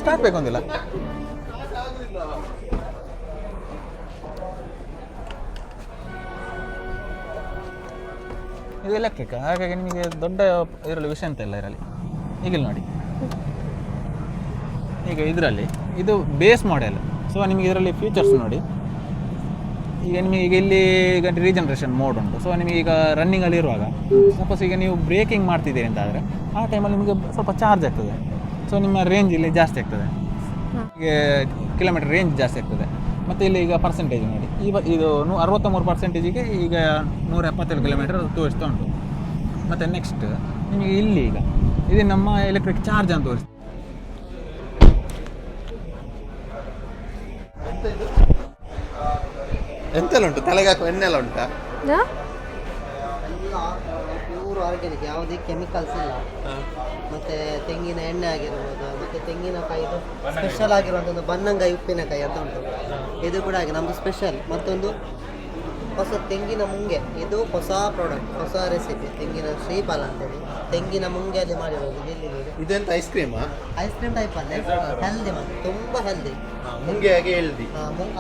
Start ಬೇಕಂದಿಲ್ಲ. ಇದು electric, ಹಾಗಾಗಿ ನಿಮಗೆ ದೊಡ್ಡ ಇದರಲ್ಲಿ ವಿಷಯ ಅಂತ ಇಲ್ಲ ಇದರಲ್ಲಿ. ಈಗಿಲ್ಲ ನೋಡಿ, ಈಗ ಇದರಲ್ಲಿ ಇದು ಬೇಸ್ ಮಾಡೆಲ್. ಸೊ ನಿಮಗೆ ಇದರಲ್ಲಿ ಫೀಚರ್ಸ್ ನೋಡಿ. ಈಗ ನಿಮಗೆ ಈಗ ಇಲ್ಲಿ ಈಗ ರೀಜನ್ರೇಷನ್ ಮೋಡ್ ಉಂಟು. ಸೊ ನಿಮಗೆ ಈಗ ರನ್ನಿಂಗಲ್ಲಿ ಇರುವಾಗ ಸಪೋಸ್ ಈಗ ನೀವು ಬ್ರೇಕಿಂಗ್ ಮಾಡ್ತಿದ್ದೀರಿ ಅಂತ ಆದರೆ ಆ ಟೈಮಲ್ಲಿ ನಿಮಗೆ ಸ್ವಲ್ಪ ಚಾರ್ಜ್ ಆಗ್ತದೆ. ಸೊ ನಿಮ್ಮ ರೇಂಜ್ ಇಲ್ಲಿ ಜಾಸ್ತಿ ಆಗ್ತದೆ, ಈಗ ಕಿಲೋಮೀಟರ್ ರೇಂಜ್ ಜಾಸ್ತಿ ಆಗ್ತದೆ. ಮತ್ತು ಇಲ್ಲಿ ಈಗ ಪರ್ಸೆಂಟೇಜ್ ನೋಡಿ, ಇದು 63%ಗೆ ಈಗ 177 ಕಿಲೋಮೀಟರ್ ತೋರಿಸ್ತಾ ಉಂಟು. ಮತ್ತು ನೆಕ್ಸ್ಟ್ ನಿಮಗೆ ಇಲ್ಲಿ ಈಗ ಇದು ನಮ್ಮ ಎಲೆಕ್ಟ್ರಿಕ್ ಚಾರ್ಜ್ ಅಂತ ತೋರಿಸ್ತು. ಎಂತೆಲ್ಲ ಉಂಟು, ತಲೆಗೆ ಹಾಕುವ ಎಣ್ಣೆಲ್ಲ ಉಂಟಾ? ಪ್ಯೂರ್ ಆರ್ಗ್ಯಾನಿಕ್, ಯಾವುದೇ ಕೆಮಿಕಲ್ಸ್ ಇಲ್ಲ. ಮತ್ತೆ ತೆಂಗಿನ ಎಣ್ಣೆ ಆಗಿರ್ಬೋದು, ಮತ್ತೆ ತೆಂಗಿನಕಾಯಿದು ಸ್ಪೆಷಲ್ ಆಗಿರುವಂಥ ಒಂದು ಬನ್ನಂಗಾಯಿ ಉಪ್ಪಿನಕಾಯಿ ಅಂತ ಉಂಟು, ಇದು ಕೂಡ ಹಾಗೆ ನಮ್ಮದು ಸ್ಪೆಷಲ್. ಮತ್ತೊಂದು ಹೊಸ ತೆಂಗಿನ ಮುಂಗೆ, ಇದು ಹೊಸ ಪ್ರಾಡಕ್ಟ್, ಹೊಸ ರೆಸಿಪಿ, ತೆಂಗಿನ ಶ್ರೀಫಲ ಅಂತೇಳಿ ತೆಂಗಿನ ಮುಂಗೆಯಲ್ಲಿ ಮಾಡಿರೋದು. ಇಲ್ಲಿ ಇದೆಂತ ಐಸ್ ಕ್ರೀಮ್ ಟೈಪ್ ಅಲ್ಲೇ, ಹೆಲ್ದಿ ಮತ್ತೆ ತುಂಬ ಹೆಲ್ದಿ. ಮುಂಗೆ ಹಾಗೆ ಹೆಲ್ದಿ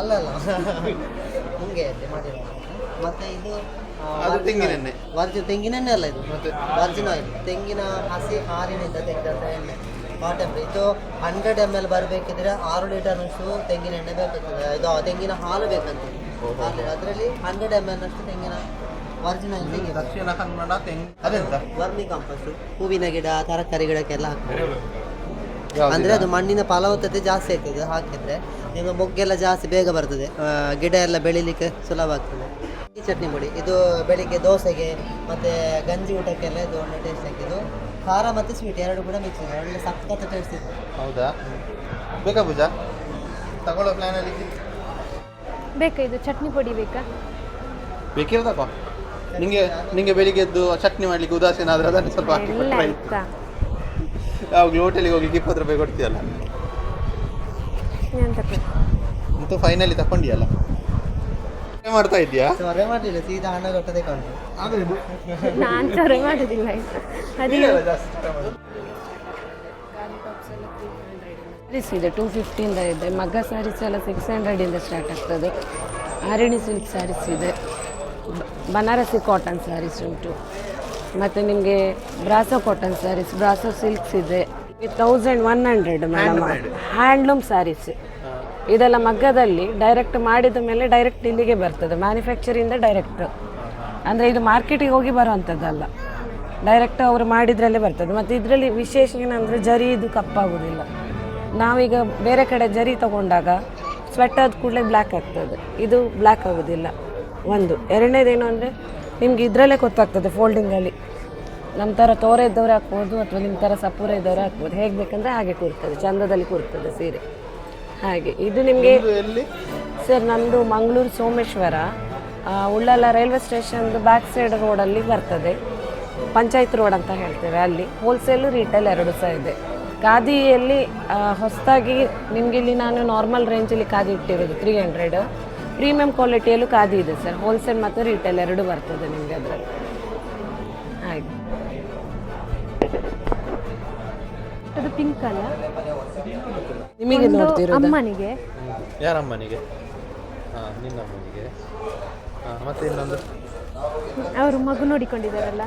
ಅಲ್ಲ ಮುಂಗೆಯಲ್ಲಿ ಮಾಡಿರೋದು. ಮತ್ತೆ ಇದು ತೆಂಗಿನೆಣ್ಣೆ, ತೆಂಗಿನೆಣ್ಣೆ ಅಲ್ಲ, ಇದು ವರ್ಜಿನ್ ಆಯಿಲ್, ತೆಂಗಿನ ಹಸಿ ಹಾಲಿನಿಂದ ತೆಗೆದಂಥ ಎಣ್ಣೆ. ಇದು 100 ml ಬರಬೇಕಿದ್ರೆ 6 ಲೀಟರ್ನಷ್ಟು ತೆಂಗಿನ ಎಣ್ಣೆ ಬೇಕಾಗ್ತದೆ. ಇದು ತೆಂಗಿನ ಹಾಲು ಬೇಕಂತ ಅದರಲ್ಲಿ 100 ml ಅಷ್ಟು ತೆಂಗಿನ Virgin oil. Dakshina Kannada ಅದೆಂತ vermi compost, ಹೂವಿನ ಗಿಡ, ತರಕಾರಿ ಗಿಡಕ್ಕೆಲ್ಲ ಹಾಕ್ತಾರೆ. ಅಂದರೆ ಅದು ಮಣ್ಣಿನ ಫಲವತ್ತತೆ ಜಾಸ್ತಿ ಆಗ್ತದೆ ಹಾಕಿದ್ರೆ. ಈಗ ಮೊಗ್ಗೆಲ್ಲ ಜಾಸ್ತಿ ಬೇಗ ಬರ್ತದೆ, ಗಿಡ ಎಲ್ಲ ಬೆಳಿಲಿಕ್ಕೆ ಸುಲಭ ಆಗ್ತದೆ. ಈ ಚಟ್ನಿ ಪುಡಿ ಇದು ಬೆಳಿಗ್ಗೆ ದೋಸೆಗೆ ಮತ್ತು ಗಂಜಿ ಊಟಕ್ಕೆಲ್ಲ ಇದು ಒಳ್ಳೆ ಟೇಸ್ಟ್ ಆಗಿದ್ದು. ಖಾರ ಮತ್ತು ಸ್ವೀಟ್ ಎರಡು ಕೂಡ ಮಿಕ್ಸ್ ಇದೆ, ಒಳ್ಳೆ ಸಖತ್ ಟೇಸ್ಟ್ ಇದೆ. ಹೌದಾ? ಬೇಕಾ ಪೂಜಾ ತಗೊಳ್ಳೋ ಪ್ಲ್ಯಾನಲ್ಲಿ ಬೇಕಾ? ಇದು ಚಟ್ನಿ ಪುಡಿ ಬೇಕಾ? ಬೇಕಿರೋದಪ್ಪ ನಿಂಗೆ ಬೆಳಿಗ್ಗೆ ಎದ್ದು ಚಟ್ನಿ ಮಾಡ್ಲಿಕ್ಕೆ ಉದಾಸೀನ ಆದರೆ ಅದನ್ನು ಸ್ವಲ್ಪ ಹಾಕಿ ಕೊಟ್ಟರೆ ಯಾವಾಗಲೂ ಹೋಟೆಲಿಗೆ ಹೋಗ್ಲಿಕ್ಕೆ 20 ರೂಪಾಯಿ ಕೊಡ್ತೀಯಲ್ಲ ಅಂತೂ ಫೈನಲಿ ತಗೊಂಡಿಯಲ್ಲ. ಮಾಡ್ತಾ ಇದೆಯಾ? ಸೊರೆ ಮಾಡಲಿಲ್ಲ, ಸೀದಾ ಹಣ ಕೊಟ್ಟದೆ ಕೊಂಡು. ನಾನು ಸೊರೆ ಮಾಡೋದಿಲ್ಲ. ಸ್ಯಾರೀಸ್ ಇದೆ 250 ಇದೆ, ಮಗ್ಗ ಸ್ಯಾರೀಸ್ ಎಲ್ಲ 600 ಸ್ಟಾರ್ಟ್ ಆಗ್ತದೆ. ಆರಣಿ ಸಿಲ್ಕ್ ಸ್ಯಾರೀಸ್ ಇದೆ, ಬನಾರಸಿ ಕಾಟನ್ ಸ್ಯಾರೀಸ್ ಉಂಟು. ಮತ್ತು ನಿಮಗೆ ಬ್ರಾಸೋ ಕಾಟನ್ ಸ್ಯಾರೀಸ್, ಬ್ರಾಸೋ ಸಿಲ್ಕ್ಸ್ ಇದೆ 1100 ಮೇಡಮ್. ಹ್ಯಾಂಡ್ಲೂಮ್ ಸ್ಯಾರೀಸ್ ಇದೆಲ್ಲ ಮಗ್ಗದಲ್ಲಿ ಡೈರೆಕ್ಟ್ ಮಾಡಿದ ಮೇಲೆ ಡೈರೆಕ್ಟ್ ಇಲ್ಲಿಗೆ ಬರ್ತದೆ, ಮ್ಯಾನುಫ್ಯಾಕ್ಚರಿಂದ ಡೈರೆಕ್ಟ್. ಅಂದರೆ ಇದು ಮಾರ್ಕೆಟಿಗೆ ಹೋಗಿ ಬರುವಂಥದ್ದಲ್ಲ, ಡೈರೆಕ್ಟ್ ಅವರು ಮಾಡಿದ್ರಲ್ಲೇ ಬರ್ತದೆ. ಮತ್ತು ಇದರಲ್ಲಿ ವಿಶೇಷ ಏನಂದರೆ ಜರಿ ಇದು ಕಪ್ಪಾಗೋದಿಲ್ಲ. ನಾವೀಗ ಬೇರೆ ಕಡೆ ಜರಿ ತೊಗೊಂಡಾಗ ಸ್ವೆಟ್ ಆದ ಕೂಡಲೇ ಬ್ಲ್ಯಾಕ್ ಆಗ್ತದೆ, ಇದು ಬ್ಲ್ಯಾಕ್ ಆಗೋದಿಲ್ಲ. ಒಂದು ಎರಡನೇದೇನು ಅಂದರೆ ನಿಮ್ಗೆ ಇದರಲ್ಲೇ ಗೊತ್ತಾಗ್ತದೆ ಫೋಲ್ಡಿಂಗಲ್ಲಿ. ನಮ್ಮ ಥರ ತೋರೆ ಇದ್ದವ್ರು ಹಾಕ್ಬೋದು ಅಥವಾ ನಿಮ್ಮ ಥರ ಸಪೂರ ಇದ್ದವ್ರು ಹಾಕ್ಬೋದು, ಹೇಗೆ ಬೇಕಂದರೆ ಹಾಗೆ ಕೂರ್ತದೆ, ಚಂದದಲ್ಲಿ ಕೂರ್ತದೆ ಸೀರೆ ಹಾಗೆ. ಇದು ನಿಮಗೆ ಸರ್ ನಮ್ಮದು ಮಂಗಳೂರು ಸೋಮೇಶ್ವರ, ಉಳ್ಳಾಲ ರೈಲ್ವೆ ಸ್ಟೇಷನ್ದು ಬ್ಯಾಕ್ ಸೈಡ್ ರೋಡಲ್ಲಿ ಬರ್ತದೆ, ಪಂಚಾಯತ್ ರೋಡ್ ಅಂತ ಹೇಳ್ತೇವೆ. ಅಲ್ಲಿ ಹೋಲ್ಸೇಲು ರೀಟೇಲ್ ಎರಡು ಸಹ ಇದೆ. ಖಾದಿಯಲ್ಲಿ ಹೊಸದಾಗಿ ನಿಮಗೆ ಇಲ್ಲಿ ನಾನು ನಾರ್ಮಲ್ ರೇಂಜಲ್ಲಿ ಖಾದಿ ಇಟ್ಟಿರೋದು 300, ಪ್ರೀಮಿಯಂ ಕ್ವಾಲಿಟಿಯಲ್ಲೂ ಖಾದಿ ಇದೆ ಸರ್, ಹೋಲ್ಸೇಲ್ ಮತ್ತು ರೀಟೇಲ್ ಎರಡು ಬರ್ತದೆ ನಿಮಗೆ ಅದರಲ್ಲಿ. ಆಯ್ತು, ಅದು ಪಿಂಕ್ ಅಲ್ಲ ನಿಮಗೆ ನೋಡ್ತಿರೋದು ಅಮ್ಮನಿಗೆ. ಯಾರ ಅಮ್ಮನಿಗೆ? ನಿನ್ನ ಅಮ್ಮನಿಗೆ. ಮತ್ತೆ ಇನ್ನೊಂದು ಅವರು ಮಗು ನೋಡಿಕೊಂಡಿದ್ದಾರಲ್ಲ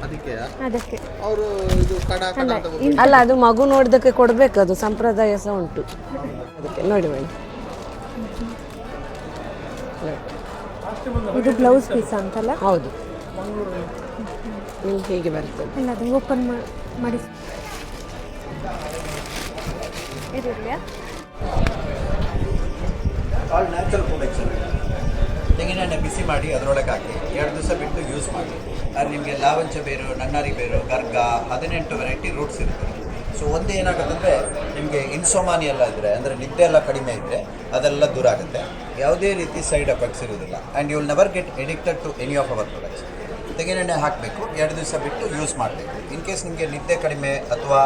ಅದಕ್ಕೆ ಅವರು ಇದು ಅಲ್ಲ, ಅದು ಮಗು ನೋಡಿದಕ್ಕೆ ಕೊಡಬೇಕು, ಅದು ಸಂಪ್ರದಾಯ ಸಹ ಉಂಟು ಅದಕ್ಕೆ. ನೋಡಿ ಮೇಡಮ್, ಇದು ಬ್ಲೌಸ್ ಪೀಸ್ ಅಂತಲ್ಲ? ಹೌದು, ನಿಮ್ಗೆ ಹೇಗೆ ಬರ್ತದೆ ಅಲ್ಲ, ಅದು ಓಪನ್ ಮಾಡಿ ಇರಲಿಲ್ಲ. All natural production. ತೆಂಗಿನೆಣ್ಣೆ ಬಿಸಿ ಮಾಡಿ ಅದರೊಳಗೆ ಹಾಕಿ 2 ದಿವಸ ಬಿಟ್ಟು ಯೂಸ್ ಮಾಡಿ. ಅದು ನಿಮಗೆ ಲಾವಂಚ ಬೇರು, ನನ್ನಾರಿ ಬೇರು, ಗರ್ಗ 18 ವೆರೈಟಿ ರೂಟ್ಸ್ ಇರ್ತದೆ. ಸೊ ಒಂದು ಏನಾಗುತ್ತೆ ಅಂದರೆ ನಿಮಗೆ ಇನ್ಸೋಮಾನಿ ಎಲ್ಲ ಇದ್ದರೆ, ಅಂದರೆ ನಿದ್ದೆ ಎಲ್ಲ ಕಡಿಮೆ ಇದ್ದರೆ ಅದೆಲ್ಲ ದೂರ ಆಗುತ್ತೆ. ಯಾವುದೇ ರೀತಿ ಸೈಡ್ ಎಫೆಕ್ಟ್ಸ್ ಇರೋದಿಲ್ಲ. And you will never get addicted to any of our products. ತೆಂಗಿನೆಣ್ಣೆ ಹಾಕಬೇಕು, 2 ದಿವಸ ಬಿಟ್ಟು ಯೂಸ್ ಮಾಡಬೇಕು. ಇನ್ ಕೇಸ್ ನಿಮಗೆ ನಿದ್ದೆ ಕಡಿಮೆ ಅಥವಾ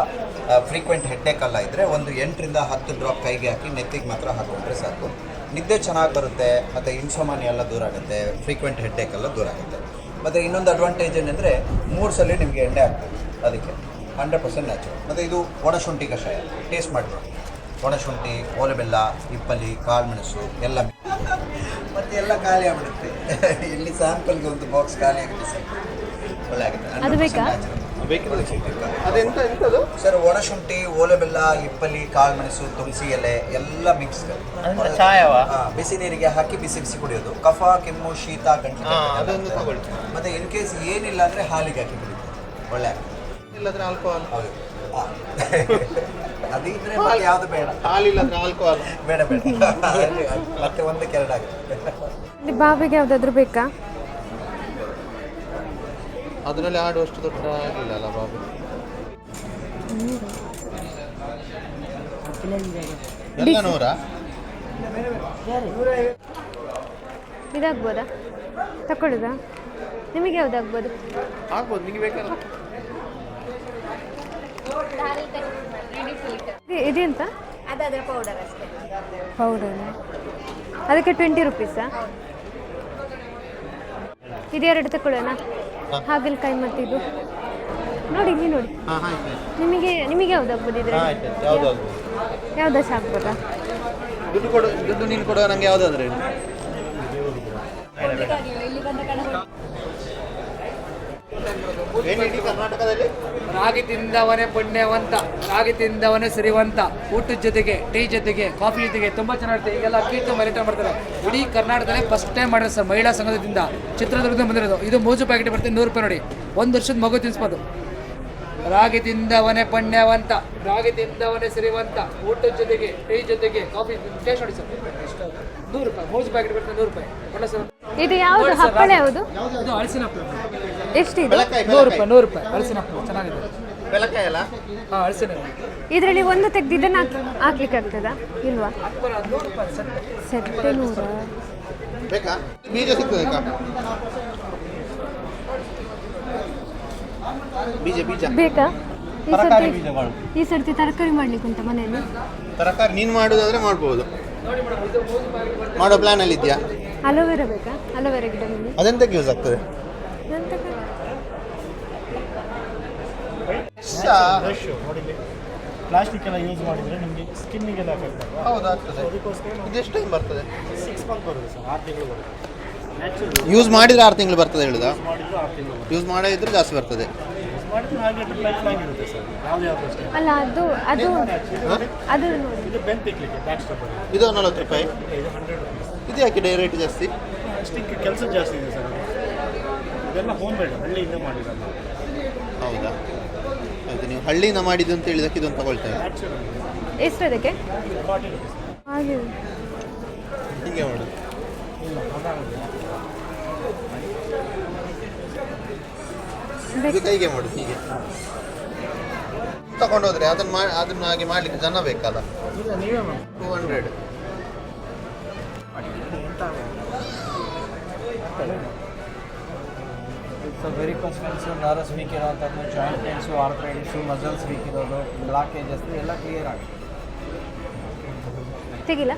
ಫ್ರೀಕ್ವೆಂಟ್ ಹೆಡ್ಡೇಕ್ ಎಲ್ಲ ಇದ್ದರೆ ಒಂದು 8 ರಿಂದ 10 ಡ್ರಾಪ್ ಕೈಗೆ ಹಾಕಿ ನೆತ್ತಿಗೆ ಮಾತ್ರ ಹಾಕೊಂಡ್ರೆ ಸಾಕು. ನಿದ್ದೆ ಚೆನ್ನಾಗಿ ಬರುತ್ತೆ, ಮತ್ತು ಇನ್ಸೋಮಾನಿ ಎಲ್ಲ ದೂರ ಆಗುತ್ತೆ, ಫ್ರೀಕ್ವೆಂಟ್ ಹೆಡ್ಡೇಕ್ ಎಲ್ಲ ದೂರ ಆಗುತ್ತೆ. ಮತ್ತು ಇನ್ನೊಂದು ಅಡ್ವಾಂಟೇಜ್ ಏನಂದರೆ 3 ಸಲ ನಿಮಗೆ ಎಣ್ಣೆ ಆಗ್ತದೆ ಅದಕ್ಕೆ. 100% ನ್ಯಾಚುರಲ್. ಮತ್ತು ಇದು ಒಣಶುಂಠಿ ಕಷಾಯ, ಟೇಸ್ಟ್ ಮಾಡಿ ನೋಡಿ. ಒಣಶುಂಠಿ, ಓಲೆ ಬೆಲ್ಲ, ಹಿಪ್ಪಲಿ, ಕಾಳುಮೆಣಸು ಎಲ್ಲ ಮತ್ತು ಎಲ್ಲ ಖಾಲಿ ಆಗಿಬಿಡುತ್ತೆ. ಇಲ್ಲಿ ಸ್ಯಾಂಪಲ್ಗೆ ಒಂದು ಬಾಕ್ಸ್ ಖಾಲಿ ಆಗುತ್ತೆ ಸರ್, ಒಳ್ಳೆ ಆಗುತ್ತೆ. ಅದು ಬೇಕಾ? ಅದೆಂತ ಎಂಥದ್ದು ಸರ್? ಒಣಶುಂಠಿ, ಓಲೆ ಬೆಲ್ಲ, ಹಿಪ್ಪಲಿ, ಕಾಳುಮೆಣಸು, ತುಳಸಿ ಎಲೆ ಎಲ್ಲ ಮಿಕ್ಸ್ ಬಿಸಿ ನೀರಿಗೆ ಹಾಕಿ ಬಿಸಿ ಬಿಸಿ ಕುಡಿಯೋದು. ಕಫ, ಕೆಮ್ಮು, ಶೀತ, ಗಂಟಲು ಅದೊಂದು ತಗೊಳ್ಳಿ. ಮತ್ತು ಇನ್ ಕೇಸ್ ಏನಿಲ್ಲ ಅಂದರೆ ಹಾಲಿಗೆ ಹಾಕಿ ಕುಡಿಯೋದು, ಒಳ್ಳೆ ಆಗ್ತದೆ. ಇಲ್ಲದ್ರೆ ಆಲ್ಕೋಹಾಲ್. ಹೌದು, ಅದಿದ್ರೆ ಯಾವುದು ಬೇಡ. ಹಾಲಿಲ್ಲದ್ರೆ ಆಲ್ಕೋಹಾಲ್ ಬೇಡ ಬೇಡ. ಮತ್ತೆ ಒಂದಕ್ಕೆ ಎರಡಾಗುತ್ತೆ. ಇಲ್ಲಿ ಬಾಬಿಗೆ ಯಾವುದಾದ್ರೂ ಬೇಕಾ? ಅದರಲ್ಲಿ ಆಡುವಷ್ಟು ದೊಡ್ಡ ಆಗಿಲ್ಲ ಅಲ್ಲ ಬಾಬು. ಎಲ್ಲ 100? ಇದಾಗ್ಬೋದಾ? ತಗೊಳ್ಳುದಾ? ನಿಮಗೆ ಯಾವ್ದಾಗ್ಬೋದು? ಆಗ್ಬೋದು, ನಿಮಗೆ ಬೇಕಲ್ಲ. ಇದೆಂತ? ಅದಾದ್ರೆ ಪೌಡರ್ ಅಷ್ಟೇ. ಪೌಡರ್ ಅದಕ್ಕೆ 20 ರುಪೀಸಾ? ಇದೆರಡು ತಗೊಳ್ಳೋಣ. ಹಾಗಲಕಾಯಿ ಮತ್ತು ಇದು ನೋಡಿ, ಇಲ್ಲಿ ನೋಡಿ. ನಿಮಗೆ ಯಾವ್ದಾಗ್ಬೋದು ಇದ್ರೆ? ಯಾವ್ದಾಶ ಆಗ್ಬೋದಾ? ದುಡ್ಡು ನೀನು ಕೊಡುವ ನಂಗೆ ಯಾವುದಾದ್ರೆ ಇಡೀ ಕರ್ನಾಟಕದಲ್ಲಿ ರಾಗಿ ತಿಂದವನೇ ಪುಣ್ಯವಂತ, ರಾಗಿ ತಿಂದವನೇ ಸಿರಿವಂತ. ಊಟದ ಜೊತೆಗೆ, ಟೀ ಜೊತೆಗೆ, ಕಾಫಿ ಜೊತೆಗೆ ತುಂಬ ಚೆನ್ನಾಗಿರುತ್ತೆ. ಈಗೆಲ್ಲ ಕೀಟು ಮೆರಿಟ ಮಾಡ್ತಾರೆ. ಇಡೀ ಕರ್ನಾಟಕದಲ್ಲಿ ಫಸ್ಟ್ ಟೈಮ್ ಮಾಡಿರೋ ಸರ್, ಮಹಿಳಾ ಸಂಘದಿಂದ ಚಿತ್ರದುರ್ಗದಿಂದ ಬಂದಿರೋದು. ಇದು ಮೋಜು ಪ್ಯಾಕೆಟ್ ಬರುತ್ತೆ, 100 ರೂಪಾಯಿ ನೋಡಿ. 1 ವರ್ಷದ ಮಗು ತಿನ್ಸ್ಬೋದು. ರಾಗಿ ತಿಂದವನೇ ಪುಣ್ಯವಂತ, ರಾಗಿ ತಿಂದವನೇ ಸಿರಿವಂತ. ಊಟದ ಜೊತೆಗೆ, ಟೀ ಜೊತೆಗೆ, ಕಾಫಿ ಟೇಸ್ಟ್ ನೋಡಿ ಸರ್. 100 ರೂಪಾಯಿ ಮೋಜು ಪ್ಯಾಕೆಟ್ ಬರುತ್ತೆ, 100 ರೂಪಾಯಿ. ಒಳ್ಳೆ ಸರ್. ಇದು ಯಾವುದು? ಹಪ್ಪಳ ಯಾವುದು? ಇದು ಹಲಸಿನ ಹಪ್ಪಳ. ಎಷ್ಟಿದೆ? 100 ರೂಪಾಯಿ. 100 ರೂಪಾಯಿ ಹಲಸಿನ ಹಪ್ಪಳ ಚೆನ್ನಾಗಿದೆ. ಬೆಲಕಾಯಿ ಅಲ್ಲ? ಹಾಂ, ಹಲಸಿನ. ಇದರಲ್ಲಿ ಒಂದು ತೆಗ್ದು ಇದನ್ನು ಹಾಕ್ಲಿಕ್ಕೆ ಆಗ್ತದಾ ಇಲ್ವಾ? 100 ರೂಪಾಯಿ ಸೆಟ್. 100 ಬೇಕಾ? ಬೀಜ ಸಿಗ್ತದೆ ಬೀಜ ಬೇಕಾ? ಈ ಸರ್ತಿ ತರಕಾರಿ ಮಾಡ್ಲಿಕ್ಕೆ ಉಂಟಾ ಮನೆಯಲ್ಲಿ? ತರಕಾರಿ ನೀನು ಮಾಡೋದಾದ್ರೆ ಮಾಡ್ಬೋದು. ಮಾಡೋ ಪ್ಲಾನ್ ಅಲ್ಲಿ ಇದೆಯಾ? ಅಲೋವೆರಾ ಬೇಕಾ? ಅಲೋವೆರಾ ಗಿಡ ನಿಮಗೆ ಅದೆಂತಕ್ಕೆ ಯೂಸ್ ಆಗ್ತದೆ? ಪ್ಲಾಸ್ಟಿಕ್ ಎಲ್ಲ ಯೂಸ್ ಮಾಡಿದರೆ ನಿಮಗೆ ಸ್ಕಿನ್ನಿಗೆಲ್ಲ ಎಫೆಕ್ಟ್ ಆಗುವ. ಹೌದು, ಆಗ್ತದೆ. ಇದೆಷ್ಟು ಟೈಮ್ ಬರ್ತದೆ? 6 ಮಂತ್ ಬರುತ್ತೆ ಸರ್, 6 ತಿಂಗಳು ಬರುತ್ತೆ. ನ್ಯಾಚುರಲ್ ಯೂಸ್ ಮಾಡಿದರೆ 6 ತಿಂಗಳು ಬರ್ತದೆ ಹೇಳುದಾ? ಮಾಡಿದ್ರು 6 ತಿಂಗಳು ಬರುತ್ತೆ. ಯೂಸ್ ಮಾಡದಿದ್ರೆ ಜಾಸ್ತಿ ಬರ್ತದೆ. ಯೂಸ್ ಮಾಡಿದ್ರೆ ಹಾಗೆ ಲೈಫ್ ಲಾಂಗ್ ಇರುತ್ತೆ ಸರ್, ಯಾವ್ದು ಅಷ್ಟೇ. ಅಲ್ಲ, ಅದು ಅದು ಅದು ನೋಡಿ. ಇದು ಬೆನ್ ತಿಕ್ಲಿಕ್ಕೆ ಬ್ಯಾಕ್ ಸ್ಟೆಪ್ ಇದು 40 ರೂಪಾಯಿ. ಇದು 100 ರುಪೀಸ್. ಇದು ಯಾಕೆ ರೇಟ್ ಜಾಸ್ತಿ? ಅಷ್ಟಕ್ಕೆ ಕೆಲಸ ಜಾಸ್ತಿ ಇದೆ ಸರ್. ಇದೆಲ್ಲ ಹೋಮ್ ಮೇಡ್, ಹಳ್ಳಿಯಿಂದ ಮಾಡಿರಲ್ಲ. ಹೌದಾ? ಆಯ್ತು, ನೀವು ಹಳ್ಳಿಯಿಂದ ಮಾಡಿದ್ದು ಅಂತ ಹೇಳಿದಕ್ಕೆ ಇದನ್ನು ತಗೊಳ್ತೇವೆ. ನ್ಯಾಚುರಲ್. ಎಷ್ಟು ಅದಕ್ಕೆ? 40 ರುಪೀಸ್. ಹಾಗೆ ಹೀಗೆ ಮಾಡೋದು. ಇಲ್ಲ, ಅದಾಗುತ್ತೆ. ಇದು ಕೈಗೆ ಮಾಡೋದು ಹೀಗೆ ತಗೊಂಡೋದ್ರೆ ಅದನ್ನ ಹಾಗೆ ಮಾಡಲಿಕ್ಕೆ ಜನ ಬೇಕಲ್ಲ? ಇಲ್ಲ, ನೀವೇ ಮಾಡಿ. 200. So varicose veins, nerves weak ಇರೋವಂಥದ್ದು, joint pains, arthritis, muscles weak ಇರೋದು, ಬ್ಲಾಕೇಜಸ್ ಎಲ್ಲ ಕ್ಲಿಯರ್ ಆಗುತ್ತೆ. ತೆಗಿಲ್ಲ?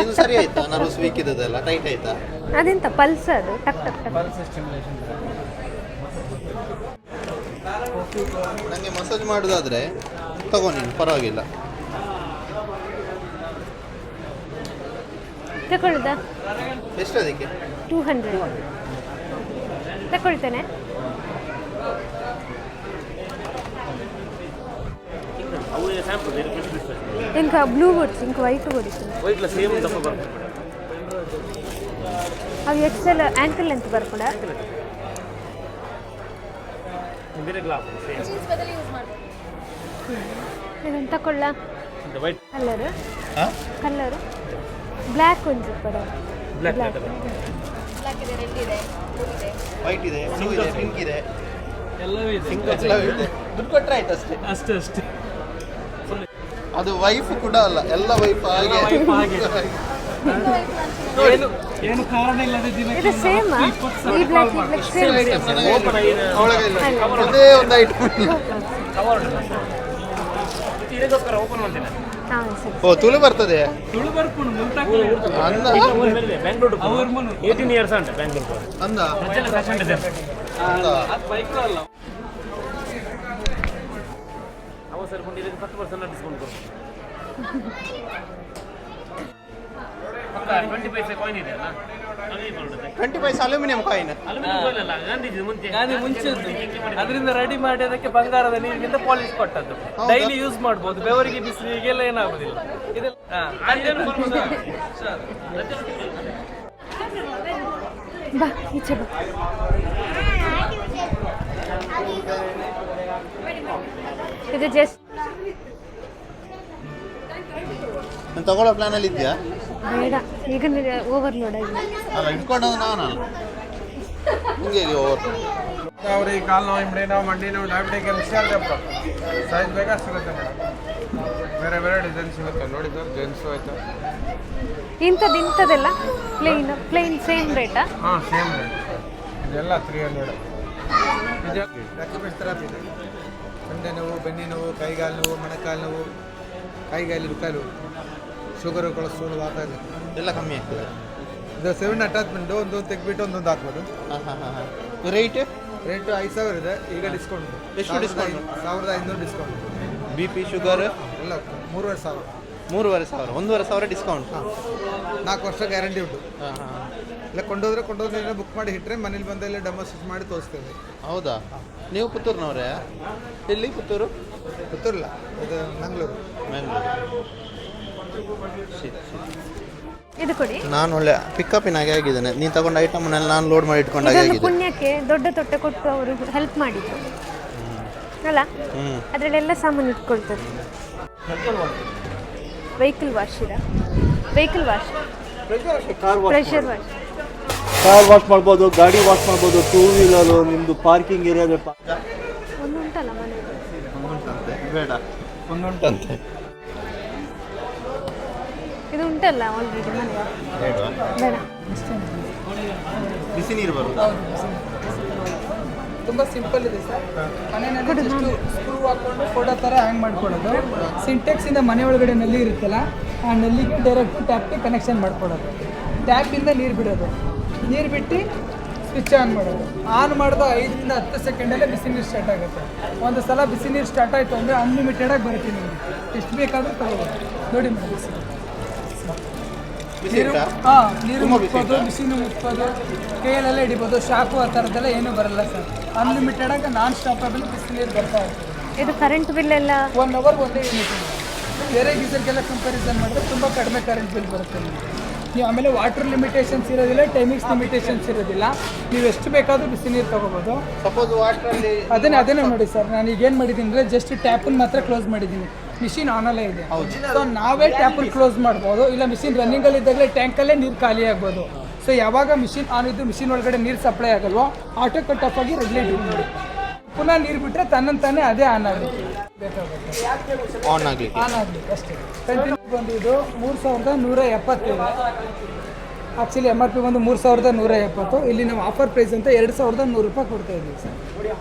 ಇದು ಸರಿ ಆಯ್ತಾ? ನರ್ವ್ಸ್ ವೀಕ್ ಇದ್ದದೆಲ್ಲ ಟೈಟ್ ಆಯ್ತಾ? ಅದೆಂತ ಪಲ್ಸ್? ಅದು ಟಕ್ ಟಕ್ ಟಕ್. Pulse stimulation. ನನಗೆ ಮಸಾಜ್ ಮಾಡೋದಾದ್ರೆ ತಗೋ ನೀನು, ಪರವಾಗಿಲ್ಲ. ತಗೊಳ್ಳುದಾ? ಎಷ್ಟು ಅದಕ್ಕೆ? 200 ತಗೊಳ್ತೇನೆ. ఇంకా బ్లూ కొడుచు, ఇంకా వైట్ కొడుచు. అవి ఎక్సెల్ యాంకిల్ లెంత్ బరಕೂಡ. ಇದನ್ನು ತಗೊಳ್ಳ? ಕಲರು ಕಲರು ಬ್ಲ್ಯಾಕ್ ಒಂದು ಪಡ. ಬ್ಲ್ಯಾಕ್ ಇದೆ, ರೆಡ್ ಇದೆ, ಬ್ಲೂ ಇದೆ. ವೈಟ್ ಇದೆ, ಬ್ಲೂ ಇದೆ, ಪಿಂಕ್ ಇದೆ, ಎಲ್ಲವೂ ಇದೆ. ದುಡ್ಡು ಕೊಟ್ಟರೆ ಆಯ್ತು ಅಷ್ಟೇ. ಅಷ್ಟೇ. ಅದು ವೈಫ್ ಕೂಡ ಅಲ್ಲ, ಎಲ್ಲ ವೈಫ್ ಹಾಗೆ. ಏನು ಕಾರಣ ಇಲ್ಲದೆ ಇದು ಸೇಮ್ ಈ ಬ್ಲ್ಯಾಕ್ ಸೇಮ್. ಅದೇ ಒಂದು ಐಟಮ್. ಹಾಂ ಸರಿ. ಓ, ತುಳು ಬರ್ತದೆ. ತುಳು ಬರ್ಕೊಂಡು ಅಂದ ಬೆಂಗಳೂರು 18 ಇಯರ್ಸ್ ಅಂತ ಬೆಂಗಳೂರು ಅಂದ ಅದು ಬೈಕ್ ಅಲ್ಲ. ಸೇರ್ಕೊಂಡು ಇದಕ್ಕೆ 10% ಡಿಸ್ಕೌಂಟ್ ಕೊಡ್ತೀವಿ. 20 ಪೈಸೆ ಕಾಯಿನ್ ಇದೆ ಅಲ್ಲ, ಅದೇ ಬರುತ್ತೆ. 20 ಪೈಸೆ ಅಲ್ಯೂಮಿನಿಯಂ ಕಾಯಿನ್. ಅಲ್ಯೂಮಿನಿಯಂ ಕಾಯಿನ್ ಅಲ್ಲ, ಗಾಂಧಿ ಮುಂಚೆ ಅದರಿಂದ ರೆಡಿ ಮಾಡಿ ಅದಕ್ಕೆ ಬಂಗಾರದ ನೀರಿನಿಂದ ಪಾಲಿಶ್ ಕೊಟ್ಟದ್ದು. ಡೈಲಿ ಯೂಸ್ ಮಾಡ್ಬೋದು, ಬೆವರಿಗೆ ಬಿಸಿಲಿಗೆಲ್ಲ ಏನಾಗೋದಿಲ್ಲ. ಇದೆಲ್ಲ ಬಾ ಈಚೆ ಬಾ. ಇದು ಜಸ್ಟ್ ನಾನು ತಗೊಳ್ಳೋ ಪ್ಲಾನಲ್ಲಿ ಇದೆಯಾ? ಬೇಡ, ಈಗ ಓವರ್ಲೋಡ್ ಆಗಿದೆ. ಅಲ್ಲ ಇಟ್ಕೊಂಡೋದು ನಾನಲ್ಲ, ಹಿಂಗೆ ಓವರ್. ಅವ್ರಿಗೆ ಕಾಲು ನೋವು, ಹಿಂಬಡಿ ನೋವು, ಮಂಡಿ ನೋವು, ಡಯಾಬಿಟಿಕ್ ಮಿಕ್ಸರ್ ಸೈಜ್ ಬೇಕಾ ಸಿಗುತ್ತೆ ಮೇಡಮ್. ಬೇರೆ ಬೇರೆ ಡಿಸೈನ್ ಸಿಗುತ್ತೆ ನೋಡಿ ಸರ್. ಜೆಂಟ್ಸು ಆಯಿತು. ಇಂಥದ್ದೆಲ್ಲ ಪ್ಲೇನ್ ಸೇಮ್ ರೇಟಾ? ಹಾಂ ಸೇಮ್ ರೇಟ್. ಇದೆಲ್ಲ 300. ಇದು ಡಾಕ್ಯುಮೆಂಟ್ಸ್ ಥೆರಪಿ ಇದೆ. ಸೊಂಡೆ ನೋವು, ಬೆನ್ನಿ ನೋವು, ಕೈಗಾಲು ನೋವು, ಮೊಣಕಾಲು ನೋವು, ಕೈಗಾಲಿ ರುಕಾಲು, ಶುಗರು, ಕೊಲೆಸ್ಟ್ರಾಲ್, ವಾತ ಎಲ್ಲ ಕಮ್ಮಿ ಆಗ್ತದೆ. ಇದು 7 ಅಟ್ಯಾಚ್ಮೆಂಟು, ಒಂದು ತೆಗ್ಬಿಟ್ಟು ಒಂದೊಂದು ಹಾಕ್ಬೋದು. ಹಾಂ ಹಾಂ ಹಾಂ ಹಾಂ. ರೇಟ್ 5,000 ಇದೆ. ಈಗ ಡಿಸ್ಕೌಂಟ್ ಎಷ್ಟು ಡಿಸ್ಕೌಂಟ್? 1,500 ಡಿಸ್ಕೌಂಟ್. BP ಶುಗರ್ ಎಲ್ಲ 3,500. 3,500. 1,500 ಡಿಸ್ಕೌಂಟ್. ಹಾಂ, 4 ವರ್ಷ ಗ್ಯಾರಂಟಿ ಉಂಟು. ಹಾಂ ಹಾಂ. ಇಲ್ಲ ಕೊಂಡೋದ್ರೆ ಬುಕ್ ಮಾಡಿ ಇಟ್ಟರೆ ಮನೇಲಿ ಬಂದೆಲ್ಲ ಡೆಮೋ ಸ್ಟಿಚ್ ಮಾಡಿ ತೋರಿಸ್ತೇವೆ. ಹೌದಾ? ನೀವು ಪುತ್ತೂರಿನವರೇ? ಎಲ್ಲಿ ಪುತ್ತೂರು? ಪುತ್ತೂರಿಲ್ಲ, ಇದು ಮಂಗಳೂರು. ಮ್ಯಾಂಗ್ಳೂರು. ಇದು ಕೊಡಿ. ನಾನು ಒಳ್ಳೆ ಪಿಕಪ್ಪಿನಾಗೆ ಆಗಿದ್ದೇನೆ. ನೀನು ತಗೊಂಡ ಐಟಮ್ನೆಲ್ಲ ನಾನು ಲೋಡ್ ಮಾಡಿ ಇಟ್ಕೊಂಡಾಗೆ ಇದೊಂದು ಆಗಿದೆ. ಪುಣ್ಯಕ್ಕೆ ದೊಡ್ಡ ತೊಟ್ಟೆ ಕೊಟ್ಟು ಅವರು ಹೆಲ್ಪ್ ಮಾಡಿದ್ರು ಅಲ್ಲ, ಅದರಲ್ಲೆಲ್ಲ ಸಾಮಾನು ಇಟ್ಕೊಳ್ತದೆ. ವೆಹಿಕಲ್ ವಾಶ್ ಇದೆ, vehicle wash, pressure wash. Car wash ಮಾಡ್ಬೋದು, ಗಾಡಿ ವಾಶ್ ಮಾಡ್ಬೋದು, 2 ವೀಲರು, ನಿಮ್ಮದು ಪಾರ್ಕಿಂಗ್ ಏರಿಯಾದ ಒಂದು ಉಂಟಲ್ಲ ಮನೆ. ಒಂದುಂಟಂತೆ, ಬೇಡ ಒಂದುಂಟಂತೆ. ಇದು ಉಂಟಲ್ಲ ಆಲ್ರೆಡಿ ಮನೆ. ಬೇಡವಾ? ಬೇಡ. ಬಿಸಿ ನೀರು ಬರುವುದು. ತುಂಬ ಸಿಂಪಲ್ ಇದೆ ಸರ್. ಮನೆಯಲ್ಲಿ ಜಸ್ಟ್ ಸ್ಕ್ರೂ ಹಾಕ್ಕೊಂಡು ಫೋಟೋ ಥರ ಹ್ಯಾಂಗ್ ಮಾಡ್ಕೊಳ್ಳೋದು. ಸಿಂಟೆಕ್ಸಿಂದ ಮನೆ ಒಳಗಡೆ ನಲ್ಲಿ ಇರುತ್ತಲ್ಲ, ಆ ನಲ್ಲಿಗೆ ಡೈರೆಕ್ಟ್ ಟ್ಯಾಪ್ಗೆ ಕನೆಕ್ಷನ್ ಮಾಡ್ಕೊಳ್ಳೋದು. ಟ್ಯಾಪಿಂದ ನೀರು ಬಿಡೋದು, ನೀರು ಬಿಟ್ಟು ಸ್ವಿಚ್ ಆನ್ ಮಾಡೋದು. ಆನ್ ಮಾಡಿದ 5 ರಿಂದ 10 ಸೆಕೆಂಡಲ್ಲೇ ಬಿಸಿ ನೀರು ಸ್ಟಾರ್ಟ್ ಆಗುತ್ತೆ. ಒಂದು ಸಲ ಬಿಸಿ ನೀರು ಸ್ಟಾರ್ಟ್ ಆಯಿತು ಅಂದರೆ ಅನ್ಲಿಮಿಟೆಡಾಗಿ ಬರುತ್ತೆ ನಿಮಗೆ, ಎಷ್ಟು ಬೇಕಾದರೂ ತಗೋಬೋದು. ನೋಡಿ ಮಾಡಿ ನೀರು. ಹಾಂ, ನೀರು ಮುಟ್ಬೋದು, ಬಿಸಿನೂ ಮುಟ್ಬೋದು, ಕೈಯಲ್ಲೆಲ್ಲ ಹಿಡಿಬೋದು. ಶಾಕು ಆ ಥರದ್ದೆಲ್ಲ ಏನೂ ಬರಲ್ಲ ಸರ್. ಅನ್ಲಿಮಿಟೆಡಾಗಿ ನಾನ್ ಸ್ಟಾಪಬಲ್ ಬಿಸಿ ನೀರು ಬರ್ತಾ ಇರ್ತದೆ. ಇದು ಕರೆಂಟ್ ಬಿಲ್ ಎಲ್ಲ 1 ಅವರ್ಗೆ ಒಂದೇ ಯೂನಿಟ್. ಬೇರೆ ಗೀಸರ್ಗೆಲ್ಲ ಕಂಪ್ಯಾರಿಸನ್ ಮಾಡಿದ್ರೆ ತುಂಬ ಕಡಿಮೆ ಕರೆಂಟ್ ಬಿಲ್ ಬರುತ್ತೆ ನಿಮಗೆ. ನೀವು ಆಮೇಲೆ ವಾಟರ್ ಲಿಮಿಟೇಷನ್ಸ್ ಇರೋದಿಲ್ಲ, ಟೈಮಿಂಗ್ಸ್ ಲಿಮಿಟೇಷನ್ಸ್ ಇರೋದಿಲ್ಲ. ನೀವು ಎಷ್ಟು ಬೇಕಾದರೂ ಬಿಸಿ ನೀರು ತೊಗೋಬೋದು. ಸಪೋಸ್ ವಾಟ್ರಲ್ಲಿ ಅದನ್ನೇ ನೋಡಿ ಸರ್, ನಾನು ಈಗೇನು ಮಾಡಿದ್ದೀನಿ ಅಂದರೆ ಜಸ್ಟ್ ಟ್ಯಾಪನ್ನು ಮಾತ್ರ ಕ್ಲೋಸ್ ಮಾಡಿದ್ದೀನಿ. ಮಿಷಿನ್ ಆನಲ್ಲೇ ಇದೆ. ಸೊ ನಾವೇ ಟ್ಯಾಪನ್ನು ಕ್ಲೋಸ್ ಮಾಡ್ಬೋದು, ಇಲ್ಲ ಮಿಷಿನ್ ರನ್ನಿಂಗಲ್ಲಿ ಇದ್ದಾಗಲೇ ಟ್ಯಾಂಕಲ್ಲೇ ನೀರು ಖಾಲಿ ಆಗ್ಬೋದು. ಸೊ ಯಾವಾಗ ಮಿಷಿನ್ ಆನ್ ಇದ್ದು ಮಿಷಿನ್ ಒಳಗಡೆ ನೀರು ಸಪ್ಲೈ ಆಗಲ್ವೋ ಆಟೋ ಕಟ್ ಆಫ್ ಆಗಿ ರೆಗ್ಯುಲೇಟ್ ಮಾಡಿ ಪುನಃ ನೀರು ಬಿಟ್ಟರೆ ತನ್ನಂತಾನೆ ಅದೇ ಆನ್ ಆಗುತ್ತೆ. ಬೇಕಾಗುತ್ತೆ ಆನ್ ಆಗಲಿಕ್ಕೆ ಅಷ್ಟೇ. ಕಂಟಿನ್ಯೂ ಬಂದು ಇದು 3,170 ಇದೆ. ಆ್ಯಕ್ಚುಲಿ MRP ಬಂದು 3,170. ಇಲ್ಲಿ ನಾವು ಆಫರ್ ಪ್ರೈಸ್ ಅಂತ 2,100 ರೂಪಾಯಿ ಕೊಡ್ತಾ ಇದ್ದೀವಿ ಸರ್.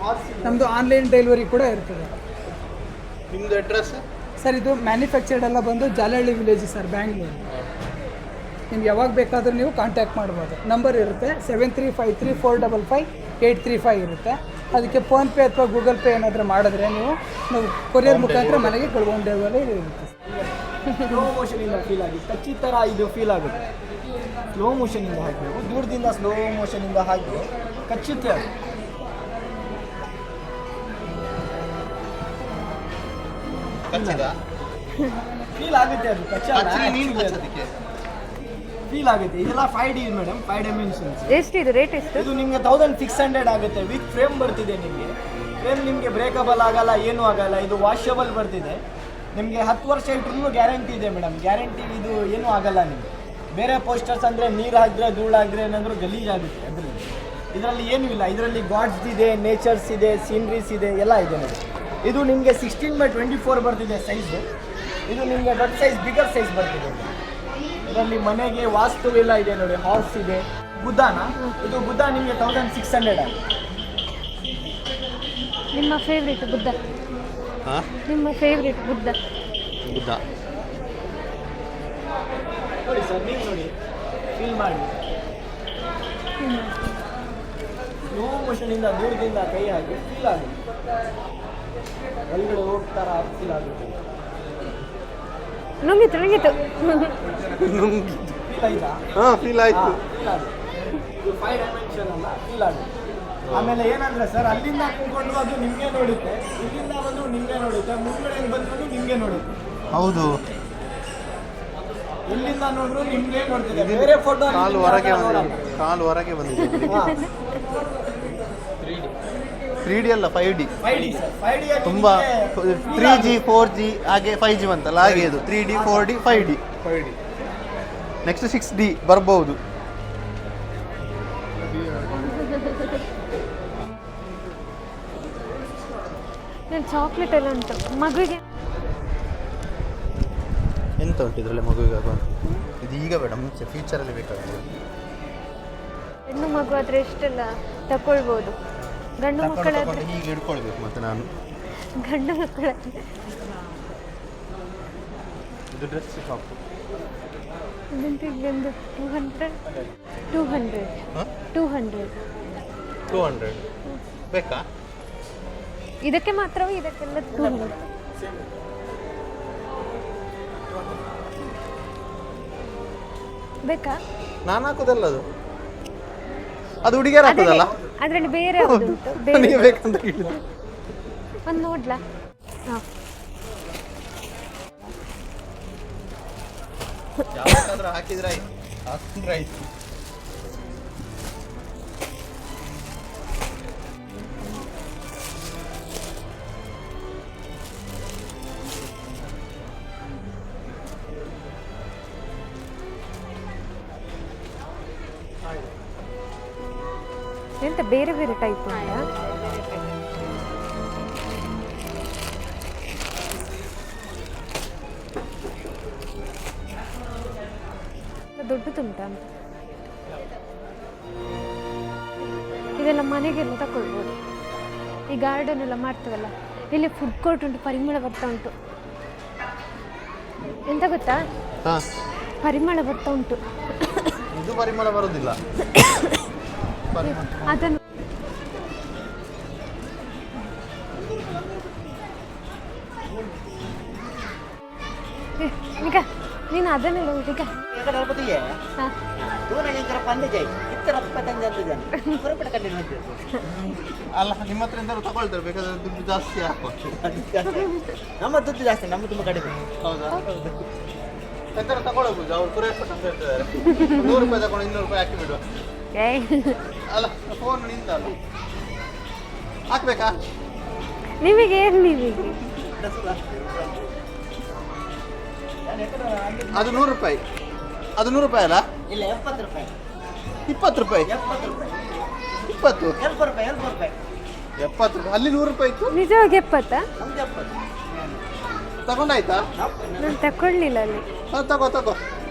ನಮ್ಮದು ಆನ್ಲೈನ್ ಡೆಲಿವರಿ ಕೂಡ ಇರ್ತದೆ. ನಿಮ್ಮದು ಅಡ್ರೆಸ್ ಸರ್ ಇದು ಮ್ಯಾನುಫ್ಯಾಕ್ಚರ್ಡ್ ಎಲ್ಲ ಬಂದು ಜಾಲಹಳ್ಳಿ ವಿಲೇಜ್ ಸರ್, ಬ್ಯಾಂಗ್ಳೂರು. ನಿಮ್ಗೆ ಯಾವಾಗ ಬೇಕಾದರೂ ನೀವು ಕಾಂಟ್ಯಾಕ್ಟ್ ಮಾಡ್ಬೋದು. ನಂಬರ್ ಇರುತ್ತೆ 7353455835 ಇರುತ್ತೆ. ಅದಕ್ಕೆ ಫೋನ್ಪೇ ಅಥವಾ ಗೂಗಲ್ ಪೇ ಏನಾದರೂ ಮಾಡಿದ್ರೆ ನಾವು ಕೊರಿಯರ್ ಮುಖಾಂತರ ಮನೆಗೆ ಹೋಮ್ ಡೆಲಿವರಿ ಇರುತ್ತೆ. ಸ್ಲೋ ಮೋಷನಿಂದ ಫೀಲ್ ಆಗಿ ಕಚ್ಚಿ ಥರ ಇದು ಫೀಲ್ ಆಗುತ್ತೆ. ಸ್ಲೋ ಮೋಷನಿಂದ ಹಾಕಬೇಕು, ದೂರದಿಂದ ಸ್ಲೋ ಮೋಷನಿಂದ ಹಾಕಿ ಕಚ್ಚುತ್ತೆ ಅದು. ಫೀಲ್ ಆಗುತ್ತೆ ಅದು ಫೀಲ್ ಆಗುತ್ತೆ. ಇದೆಲ್ಲ 5D ಮೇಡಮ್, 5 ಡೈಮೆನ್ಷನ್ಸ್. ಎಷ್ಟು ಇದು ರೇಟ್ ಎಷ್ಟು? ಇದು ನಿಮಗೆ 1,600 ಆಗುತ್ತೆ. ವಿತ್ ಫ್ರೇಮ್ ಬರ್ತಿದೆ ನಿಮಗೆ. ಫ್ರೇಮ್ ನಿಮಗೆ ಬ್ರೇಕಬಲ್ ಆಗಲ್ಲ, ಏನೂ ಆಗಲ್ಲ. ಇದು ವಾಷಬಲ್ ಬರ್ತಿದೆ. ನಿಮಗೆ 10 ವರ್ಷ ಇಟ್ಟರೂ ಗ್ಯಾರಂಟಿ ಇದೆ ಮೇಡಮ್. ಗ್ಯಾರಂಟಿ ಇದು ಏನೂ ಆಗಲ್ಲ ನಿಮಗೆ. ಬೇರೆ ಪೋಸ್ಟರ್ಸ್ ಅಂದರೆ ನೀರು ಹಾಕಿದ್ರೆ ಧೂಳು ಹಾಕಿದ್ರೆ ಏನಾದರೂ ಗಲೀಜಾಗುತ್ತೆ. ಇದರಲ್ಲಿ ಏನೂ ಇಲ್ಲ. ಇದರಲ್ಲಿ ಗಾಡ್ಸ್ ಇದೆ, ನೇಚರ್ಸ್ ಇದೆ, ಸೀನ್ರೀಸ್ ಇದೆ, ಎಲ್ಲ ಇದೆ ನೋಡಿ. ಇದು ನಿಮಗೆ 16x24 ಬರ್ತಿದೆ ಸೈಜು. ಇದು ನಿಮಗೆ ದೊಡ್ಡ ಸೈಜ್, ಬಿಗರ್ ಸೈಜ್ ಬರ್ತಿದೆ. ಇದರಲ್ಲಿ ಮನೆಗೆ ವಾಸ್ತು ಎಲ್ಲ ಇದೆ ನೋಡಿ. ಹಾರ್ಸ್ ಇದೆ. ಬುದ್ಧನ ಇದು ಬುದ್ಧ ನಿಮಗೆ 1,600 ಆಗುತ್ತೆ. ನಿಮ್ಮ ಫೇವ್ರೇಟ್ ಬುದ್ಧ? ನಿಮ್ಮ ಫೇವ್ರೇಟ್ ಬುದ್ಧ? ಬುದ್ಧ ನೋಡಿ ಸರ್, ನೀವು ನೋಡಿ, ಫೀಲ್ ಮಾಡಿ. ಸ್ಲೋ ಮೋಷನಿಂದ ದೂರದಿಂದ ಕೈ ಹಾಕಿ ಫೀಲ್ ಆಗುತ್ತೆ. ಒಳಗಡೆ ಹೋಗ್ತಾರ ಫೀಲ್ ಆಗುತ್ತೆ. ನುಂಗಿತು ಫೀಲ್ ಆಯ್ತಾ? ಹಾಂ ಫೀಲ್ ಆಯಿತು. ಫೀಲ್ ಆಗುತ್ತೆ. ಇದು 5 ಡೈಮೆನ್ಷನ್ ಅಲ್ಲ, ಫೀಲ್ ಆಗುತ್ತೆ. ಆಮೇಲೆ ಏನಂದ್ರೆ ಸರ್, ಅಲ್ಲಿಂದ ಕೂತ್ಕೊಂಡು ಅದು ನಿಮಗೆ ನೋಡುತ್ತೆ, ಇಲ್ಲಿಂದ ಬಂದು ನಿಮಗೆ ನೋಡುತ್ತೆ, ಮುಂದ್ಗಡೆ ಬಂದ್ರು ನಿಮಗೆ ನೋಡುತ್ತೆ. ಹೌದು, ಎಲ್ಲಿಂದ ನೋಡ್ರು ನಿಮ್ಗೆ ನೋಡ್ತಿದೆ. ಬೇರೆ ಫೋಟೋ ಕಾಲು ಹೊರಗೆ ಬಂದಿದೆ. 3D ಅಲ್ಲ 5D. 5D ಸರ್, 5D ಅಲ್ಲಿ ತುಂಬ 3G 4G ಹಾಗೆ 5G ಬಂತಲ್ಲ, ಹಾಗೆ ಇದು 3D 4D 5D. Next 6D ಬರ್ಬೋದು. ಚಾಕ್ಲೇಟ್ ಎಲ್ಲ ಉಂಟು ಮಗುವಿಗೆ. ಎಂತ ಉಂಟು ಇದರಲ್ಲಿ ಮಗುವಿಗೆ? ಇದು ಈಗ ಬೇಡ, ಮುಂಚೆ ಫ್ಯೂಚರಲ್ಲಿ ಬೇಕಾಗ್ತದೆ. ಹೆಣ್ಣು ಮಗು ಆದರೆ ಎಷ್ಟೆಲ್ಲ ತಗೊಳ್ಬೋದು. ಗಂಡು ಮಕ್ಕಳಾದ್ರೆ ಹೀಗೆ ಹಿಡ್ಕೊಳ್ಬೇಕು. ಮತ್ತೆ ನಾನು ಗಂಡು ಮಕ್ಕಳಾದ್ರೆ ಇದು ಡ್ರೆಸ್ ಶಾಪ್. ಇದೊಂದು 200 ಬೇಕಾ? ಇದಕ್ಕೆ ಮಾತ್ರವೇ? ಇದಕ್ಕೆಲ್ಲ 200 ಬೇಕಾ? ನಾನು ಹಾಕೋದಲ್ಲ ಅದು ಹುಡುಗಿಯರು ಹಾಕೋದಲ್ಲ. ಅದರಲ್ಲಿ ಬೇರೆ ಯಾವುದು ಉಂಟು? ನನಗೆ ಬೇಕಂತ ಕೇಳಿದೆ. ಒಂದು ನೋಡ್ಲಾ? ಹಾಂ, ಯಾವಾಗಾದ್ರೂ ಹಾಕಿದ್ರೆ ಆಯ್ತು. ಎಂತ ಬೇರೆ ಬೇರೆ ಟೈಪ್ ಉಂಟಾ? ದೊಡ್ಡದುಂಟಾ ಅಂತ. ಇದೆಲ್ಲ ಮನೆಗೆಲ್ಲ ತಗೊಳ್ಬೋದು. ಈ ಗಾರ್ಡನ್ ಎಲ್ಲ ಮಾಡ್ತೀವಲ್ಲ, ಇಲ್ಲಿ ಫುಡ್ ಕೋರ್ಟ್ ಉಂಟು, ಪರಿಮಳ ಬರ್ತಾ ಉಂಟು. ಎಂತ ಗೊತ್ತಾ, ಪರಿಮಳ ಬರ್ತಾ ಉಂಟು. ಇದು ಪರಿಮಳ ಬರುವುದಿಲ್ಲ. ಅದನ್ನು ಈಗ ನೀನು ಅದನ್ನೆಲ್ಲ ಈಗ ಅಲ್ಲ, ನಿಮ್ಮ ಹತ್ರ ಎಂತಾದ್ರು ತಗೊಳ್ತಾರೆ, ಬೇಕಾದ್ರೆ ದುಡ್ಡು ಜಾಸ್ತಿ ಹಾಕುವ. ನಮ್ಮ ದುಡ್ಡು ಜಾಸ್ತಿ, ನಮ್ಮ ತುಂಬ ಕಡಿಮೆ. ಹೌದಾ? ಎಂತಾರು ತಗೊಳ್ಬೋದು, ಅವ್ರು ಪೂರೈಸ್ಬೇಕು ಅಂತ ಹೇಳ್ತಿದ್ದಾರೆ. 100 ರೂಪಾಯಿ ತಗೊಂಡು 200 ರೂಪಾಯಿ ಹಾಕಿ ಬಿಡುವ. ಅಲ್ಲ, ಫೋನ್ ನಿಂತಲ್ಲ, ಹಾಕ್ಬೇಕಾ? ನಿಮಗೆ ಏನು? ನಿಮಗೆ ಅದು 100 ರೂಪಾಯಿ. ಅದು 100 ರೂಪಾಯಿ ಅಲ್ಲ? ಇಲ್ಲ, 70 ರೂಪಾಯಿ. 20 ರೂಪಾಯಿ? 70 ರೂಪಾಯಿ. 20? 70 ರೂಪಾಯಿ. 70 ರೂಪಾಯಿ. 70 ರೂಪಾಯಿ. ಅಲ್ಲಿ 100 ರೂಪಾಯಿ ಇತ್ತು. ನಿಜವಾಗಿ 70? ನಮ್ದು 70. ತಗೊಂಡಾಯ್ತಾ? ನಾನು ತಗೊಳ್ಳಿಲ್ಲ ಅಲ್ಲಿ. ತಗೋ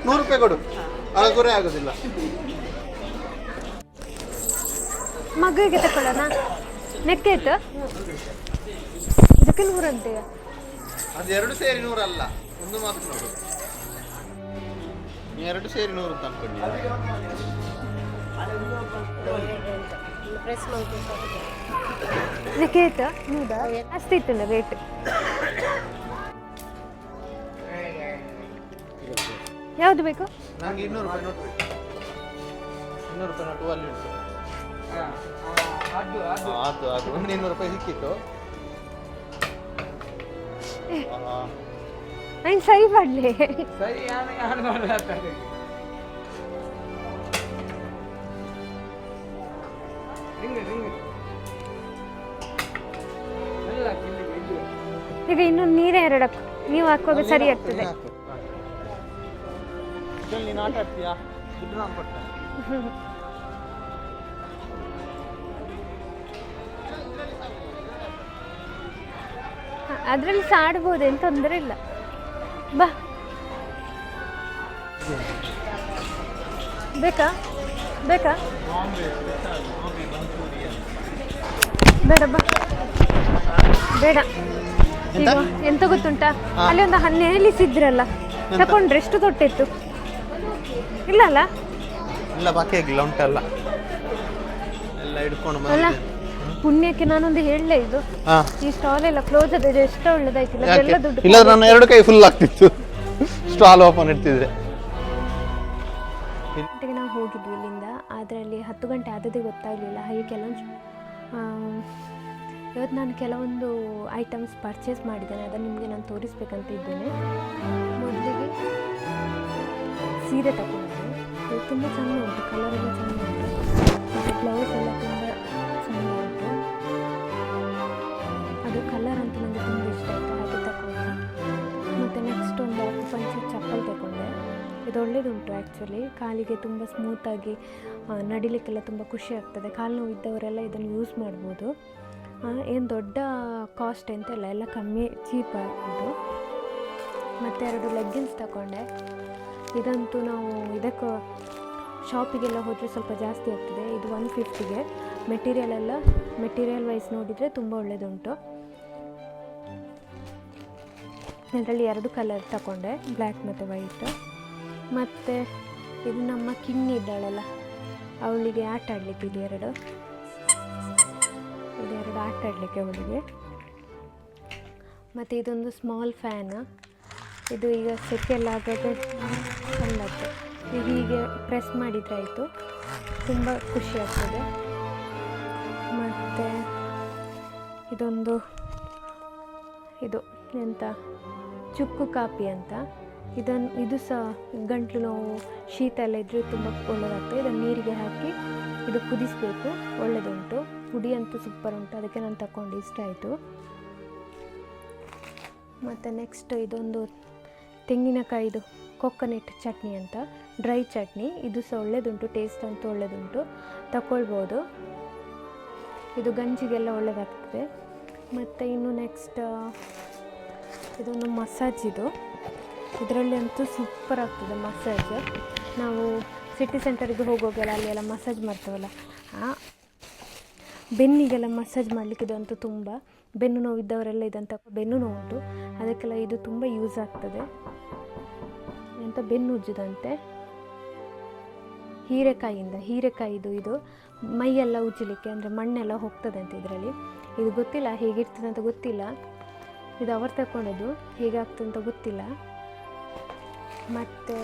100 ರೂಪಾಯಿ ಕೊಡು, ಆಗ ಗುರೆ ಆಗೋದಿಲ್ಲ. ಮಗುವಿಗೆ ತಗೊಳ್ಳೋಣ? ನೆಕ್ಕೆಟ್ ಇದಕ್ಕೆ 100 ಅಂತೆಯಾ? ಅದು 2 ಸೇರಿ 100 ಅಲ್ಲ, ಒಂದು ಮಾತ್ರ ನೋಡು. 2 ಸೇರಿ 100 ಅಂತ ಅನ್ಕೊಂಡಿ. ನೆಕ್ಕೆಟ್ ಹೌದಾ? ಜಾಸ್ತಿ ಇತ್ತಲ್ಲ ರೇಟ್. ಯಾವುದು ಬೇಕು? ನನಗೆ 200 ರೂಪಾಯಿ ನೋಟ್ ಬೇಕು. 200 ರೂಪಾಯಿ ನೋಟು ಅಲ್ಲಿ ಉಂಟು. ಅದು ಒಂದು 200 ರೂಪಾಯಿ ಸಿಕ್ಕಿತ್ತು. ನಾನು ಸರಿ ಮಾಡಲಿ. ಸರಿ, ಯಾರು ಮಾಡ್ತಾರೆ? ಈಗ ಇನ್ನೊಂದು ನೀರೇ 2 ನೀವು ಹಾಕುವಾಗ ಸರಿ ಆಗ್ತದೆ. ನೀನು ಆಟ ಆಡ್ತೀಯಾ? ದುಡ್ಡು ನಾನು ಕೊಡ್ತೇನೆ. ಅದರಲ್ಲಿ ಸಹ ಆಡ್ಬೋದು, ಏನು ತೊಂದರೆ ಇಲ್ಲ. ಬಾ, ಬೇಕಾ? ಬೇಡ ಬಾ, ಬೇಡ. ಈಗ ಎಂತ ಗೊತ್ತುಂಟಾ, ಅಲ್ಲಿ ಒಂದು ನೇಲಿಸಿದ್ರಲ್ಲ, ತಕೊಂಡ್ರೆ ಎಷ್ಟು ತೊಟ್ಟಿತ್ತು? ಇಲ್ಲ ಅಲ್ಲ? ಇಲ್ಲ, ಬಾಕಿ ಆಗಿಲ್ಲ, ಉಂಟಲ್ಲ ಎಲ್ಲ ಹಿಡ್ಕೊಂಡು ಅಲ್ಲ, ಪುಣ್ಯಕ್ಕೆ ನಾನೊಂದು ಹೇಳಲೇ ಇದು ಹಾ. ಈ ಸ್ಟಾಲ್ ಎಲ್ಲ ಕ್ಲೋಸ್ ಆದ್ರೆ ಎಷ್ಟು ಒಳ್ಳೇದಾಯ್ತಿಲ್ಲ ಎಲ್ಲ ದುಡ್ಡು ಇಲ್ಲ ನನ್ನ 2 ಕೈ ಫುಲ್ ಆಗ್ತಿತ್ತು ಸ್ಟಾಲ್ ಓಪನ್ ಇಡ್ತಿದ್ರೆ. ಗಂಟೆಗೆ ನಾವು ಹೋಗಿದ್ವಿ ಇಲ್ಲಿಂದ, ಆದರೆ ಅಲ್ಲಿ 10 ಗಂಟೆ ಆದದೇ ಗೊತ್ತಾಗಲಿಲ್ಲ. ಹಾಗೆ ಇವತ್ತು ನಾನು ಕೆಲವೊಂದು ಐಟಮ್ಸ್ ಪರ್ಚೇಸ್ ಮಾಡಿದ್ದೇನೆ, ಅದನ್ನು ನಿಮಗೆ ನಾನು ತೋರಿಸ್ಬೇಕಂತ ಇದ್ದೇನೆ. ಮೊದಲಿಗೆ ಸೀರೆ ತಗೊಂಡಿದ್ದೆ, ಇದು ತುಂಬ ಚೆಂದ ಉಂಟು, ಕಲರ್ ಎಲ್ಲ ಚೆಂದ ಉಂಟು, ಮತ್ತು ಬ್ಲೌಸ್ ಎಲ್ಲ ತುಂಬ ಚೆಂದ ಉಂಟು. ಅದು ಕಲರ್ ಅಂತ ನನಗೆ ತುಂಬ ಇಷ್ಟ ಆಯಿತು, ಹಾಗೆ ತಗೊಂಡೆ. ಮತ್ತು ನೆಕ್ಸ್ಟ್ ಒಂದು ಅಕ್ಯುಪಂಕ್ಚರ್ ಚಪ್ಪಲ್ ತಗೊಂಡೆ. ಇದು ಒಳ್ಳೆಯದುಂಟು ಆ್ಯಕ್ಚುಲಿ, ಕಾಲಿಗೆ ತುಂಬ ಸ್ಮೂತಾಗಿ ನಡಿಲಿಕ್ಕೆಲ್ಲ ತುಂಬ ಖುಷಿ ಆಗ್ತದೆ. ಕಾಲು ನೋವು ಇದ್ದವರೆಲ್ಲ ಇದನ್ನು ಯೂಸ್ ಮಾಡ್ಬೋದು. ಏನು ದೊಡ್ಡ ಕಾಸ್ಟ್ ಎಂತೆಲ್ಲ, ಎಲ್ಲ ಕಮ್ಮಿ ಚೀಪ್ ಆಗ್ಬೋದು. ಮತ್ತು 2 ಲೆಗ್ಗಿನ್ಸ್ ತಗೊಂಡೆ. ಇದಂತೂ ನಾವು ಇದಕ್ಕೆ ಶಾಪಿಗೆಲ್ಲ ಹೋದರೆ ಸ್ವಲ್ಪ ಜಾಸ್ತಿ ಆಗ್ತದೆ. ಇದು 150ಗೆ. ಮೆಟೀರಿಯಲ್ ವೈಸ್ ನೋಡಿದರೆ ತುಂಬ ಒಳ್ಳೆಯದುಂಟು. ಇದರಲ್ಲಿ 2 ಕಲರ್ ತಗೊಂಡೆ, ಬ್ಲ್ಯಾಕ್ ಮತ್ತು ವೈಟ್. ಮತ್ತು ಇದು ನಮ್ಮ ಕಿನ್ನಿ ಇದ್ದಾಳಲ್ಲ, ಅವಳಿಗೆ ಆಟ ಆಡಲಿಕ್ಕೆ ಇದು 2 ಆಟ ಆಡಲಿಕ್ಕೆ ಅವಳಿಗೆ. ಮತ್ತು ಇದೊಂದು ಸ್ಮಾಲ್ ಫ್ಯಾನ್, ಇದು ಈಗ ಸೆಕೆಲ್ಲ ಆಗಾಗ ಚೆಂದಾಗ್ತದೆ. ಈಗ ಹೀಗೆ ಪ್ರೆಸ್ ಮಾಡಿದರೆ ಆಯಿತು, ತುಂಬ ಖುಷಿ ಆಗ್ತದೆ. ಮತ್ತು ಇದು ಎಂತ ಚುಕ್ಕು ಕಾಪಿ ಅಂತ, ಇದು ಸಹ ಗಂಟಲು ನೋವು ಶೀತ ಎಲ್ಲ ಇದ್ದರೆ ತುಂಬ ಒಳ್ಳೆಯದಾಗ್ತದೆ. ಇದನ್ನು ನೀರಿಗೆ ಹಾಕಿ ಇದು ಕುದಿಸಬೇಕು, ಒಳ್ಳೆಯದುಂಟು. ಪುಡಿ ಅಂತೂ ಸೂಪರ್ ಉಂಟು, ಅದಕ್ಕೆ ನಾನು ತಗೊಂಡು ಇಷ್ಟ ಆಯಿತು. ಮತ್ತು ನೆಕ್ಸ್ಟ್ ಇದೊಂದು ತೆಂಗಿನಕಾಯಿದು ಕೊಕೊನೆಟ್ ಚಟ್ನಿ ಅಂತ, ಡ್ರೈ ಚಟ್ನಿ. ಇದು ಸಹ ಒಳ್ಳೆಯದುಂಟು, ಟೇಸ್ಟ್ ಅಂತೂ ಒಳ್ಳೆಯದುಂಟು, ತಗೊಳ್ಬೋದು. ಇದು ಗಂಜಿಗೆಲ್ಲ ಒಳ್ಳೆಯದಾಗ್ತದೆ. ಮತ್ತು ಇನ್ನು ನೆಕ್ಸ್ಟ್ ಇದೊಂದು ಮಸಾಜ್. ಇದರಲ್ಲಿ ಅಂತೂ ಸೂಪರ್ ಆಗ್ತದೆ ಮಸಾಜ್. ನಾವು ಸಿಟಿ ಸೆಂಟರಿಗೆ ಹೋಗೋಗೆಲ್ಲ ಅಲ್ಲೆಲ್ಲ ಮಸಾಜ್ ಮಾಡ್ತೇವಲ್ಲ, ಬೆನ್ನಿಗೆಲ್ಲ ಮಸಾಜ್ ಮಾಡಲಿಕ್ಕೆ ಇದಂತೂ ತುಂಬ, ಬೆನ್ನು ನೋವಿದ್ದವರೆಲ್ಲ ಇದಂತ, ಬೆನ್ನು ನೋವು ಉಂಟು ಅದಕ್ಕೆಲ್ಲ ಇದು ತುಂಬ ಯೂಸ್ ಆಗ್ತದೆ. ಎಂತ ಬೆನ್ನು ಉಜ್ಜುದಂತೆ, ಹೀರೆಕಾಯಿದು ಇದು ಮೈಯೆಲ್ಲ ಉಜ್ಜಲಿಕ್ಕೆ, ಅಂದರೆ ಮಣ್ಣೆಲ್ಲ ಹೋಗ್ತದೆ ಅಂತ ಇದರಲ್ಲಿ. ಇದು ಗೊತ್ತಿಲ್ಲ ಹೇಗಿರ್ತದೆ ಅಂತ ಗೊತ್ತಿಲ್ಲ, ಇದು ಅವರು ತಗೊಂಡದ್ದು, ಹೇಗಾಗ್ತದೆ ಅಂತ ಗೊತ್ತಿಲ್ಲ. ಮತ್ತು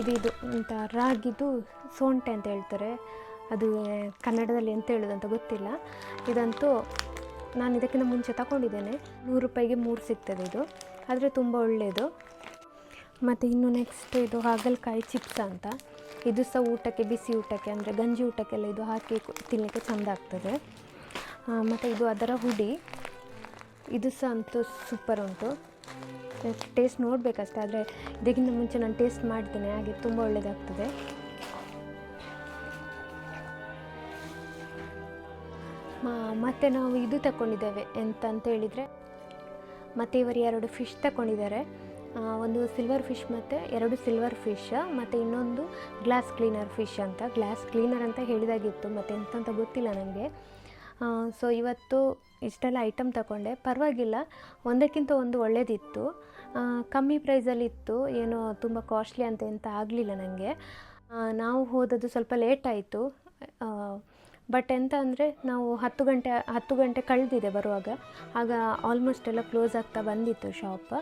ಇದು ಅಂತ ರಾಗಿದು ಸೊಂಟೆ ಅಂತ ಹೇಳ್ತಾರೆ, ಅದು ಕನ್ನಡದಲ್ಲಿ ಎಂತ ಹೇಳೋದಂತ ಗೊತ್ತಿಲ್ಲ. ಇದಂತೂ ನಾನು ಇದಕ್ಕಿಂತ ಮುಂಚೆ ತಗೊಂಡಿದ್ದೇನೆ, 100 ರೂಪಾಯಿಗೆ 3 ಸಿಗ್ತದೆ ಇದು, ಆದರೆ ತುಂಬ ಒಳ್ಳೆಯದು. ಮತ್ತು ಇನ್ನು ನೆಕ್ಸ್ಟ್ ಇದು ಹಾಗಲಕಾಯಿ ಚಿಪ್ಸ್ ಅಂತ, ಇದು ಸಹ ಊಟಕ್ಕೆ, ಬಿಸಿ ಊಟಕ್ಕೆ, ಅಂದರೆ ಗಂಜಿ ಊಟಕ್ಕೆಲ್ಲ ಇದು ಹಾಕಿ ತಿನ್ನಲಿಕ್ಕೆ ಚೆಂದ ಆಗ್ತದೆ. ಮತ್ತು ಇದು ಅದರ ಹುಡಿ, ಇದು ಸಹ ಅಂತೂ ಸೂಪರ್ ಉಂಟು, ಟೇಸ್ಟ್ ನೋಡಬೇಕಷ್ಟೆ, ಆದರೆ ಇದಕ್ಕಿಂತ ಮುಂಚೆ ನಾನು ಟೇಸ್ಟ್ ಮಾಡ್ತೇನೆ, ಹಾಗೆ ತುಂಬ ಒಳ್ಳೆಯದಾಗ್ತದೆ. ಮತ್ತು ನಾವು ಇದು ತಗೊಂಡಿದ್ದೇವೆ ಎಂತ ಅಂತ ಹೇಳಿದರೆ, ಮತ್ತು ಇವರು 2 ಫಿಶ್ ತಗೊಂಡಿದ್ದಾರೆ, ಒಂದು ಸಿಲ್ವರ್ ಫಿಶ್ ಮತ್ತು 2 ಸಿಲ್ವರ್ ಫಿಶ್, ಮತ್ತು ಇನ್ನೊಂದು ಗ್ಲಾಸ್ ಕ್ಲೀನರ್ ಫಿಶ್ ಅಂತ. ಗ್ಲಾಸ್ ಕ್ಲೀನರ್ ಅಂತ ಹೇಳಿದಾಗಿತ್ತು, ಮತ್ತು ಎಂತ ಗೊತ್ತಿಲ್ಲ ನನಗೆ. ಸೊ ಇವತ್ತು ಇಷ್ಟೆಲ್ಲ ಐಟಮ್ ತಗೊಂಡೆ, ಪರವಾಗಿಲ್ಲ, ಒಂದಕ್ಕಿಂತ ಒಂದು ಒಳ್ಳೆಯದಿತ್ತು, ಕಮ್ಮಿ ಪ್ರೈಸಲ್ಲಿತ್ತು, ಏನೋ ತುಂಬ ಕಾಸ್ಟ್ಲಿ ಅಂತ ಎಂತ ಆಗಲಿಲ್ಲ ನನಗೆ. ನಾವು ಹೋದದ್ದು ಸ್ವಲ್ಪ ಲೇಟ್ ಆಯಿತು, ಬಟ್ ಎಂತ ಅಂದರೆ ನಾವು 10 ಗಂಟೆ ಕಳೆದಿದೆ ಬರುವಾಗ, ಆಗ ಆಲ್ಮೋಸ್ಟ್ ಎಲ್ಲ ಕ್ಲೋಸ್ ಆಗ್ತಾ ಬಂದಿತ್ತು ಶಾಪ್.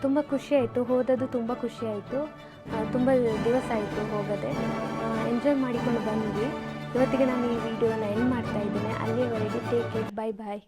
ತುಂಬ ಖುಷಿಯಾಯಿತು, ಹೋದದ್ದು ತುಂಬ ಖುಷಿಯಾಯಿತು, ತುಂಬ ದಿವಸ ಆಯಿತು ಹೋಗದೆ, ಎಂಜಾಯ್ ಮಾಡಿಕೊಂಡು ಬಂದ್ವಿ. ಇವತ್ತಿಗೆ ನಾನು ಈ ವಿಡಿಯೋನ ಎಂಡ್ ಮಾಡ್ತಾ ಇದ್ದೇನೆ. ಅಲ್ಲಿಯವರೆಗೆ ಟೇಕ್ ಕೇರ್, ಬೈ ಬಾಯ್.